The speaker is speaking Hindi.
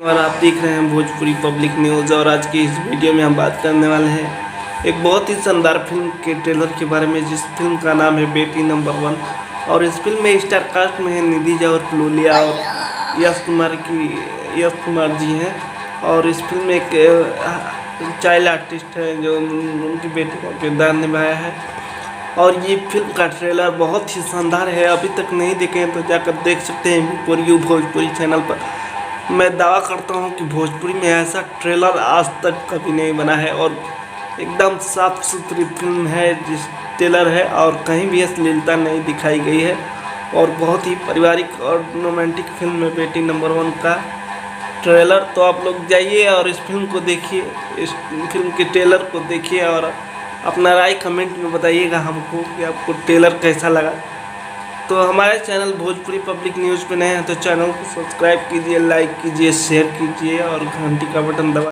और आप देख रहे हैं भोजपुरी पब्लिक न्यूज़। और आज की इस वीडियो में हम बात करने वाले हैं एक बहुत ही शानदार फिल्म के ट्रेलर के बारे में, जिस फिल्म का नाम है बेटी नंबर 1। और इस फिल्म में स्टार कास्ट में है निधि झा और लोलिया और यश कुमार जी हैं। और इस फिल्म में एक चाइल्ड आर्टिस्ट है जो उनकी बेटी का किरदार निभाया है। और ये फिल्म का ट्रेलर बहुत ही शानदार है। अभी तक नहीं देखे हैं तो जाकर देख सकते हैं भोजपुरी चैनल पर। मैं दावा करता हूँ कि भोजपुरी में ऐसा ट्रेलर आज तक कभी नहीं बना है। और एकदम साफ सुथरी फिल्म है, जिस ट्रेलर है, और कहीं भी अश्लीलता नहीं दिखाई गई है। और बहुत ही पारिवारिक और रोमांटिक फिल्म है बेटी नंबर 1 का ट्रेलर। तो आप लोग जाइए और इस फिल्म को देखिए, इस फिल्म के ट्रेलर को देखिए और अपना राय कमेंट में बताइएगा हमको कि आपको ट्रेलर कैसा लगा। तो हमारे चैनल भोजपुरी पब्लिक न्यूज़ पे नए हैं तो चैनल को सब्सक्राइब कीजिए, लाइक कीजिए, शेयर कीजिए और घंटी का बटन दबा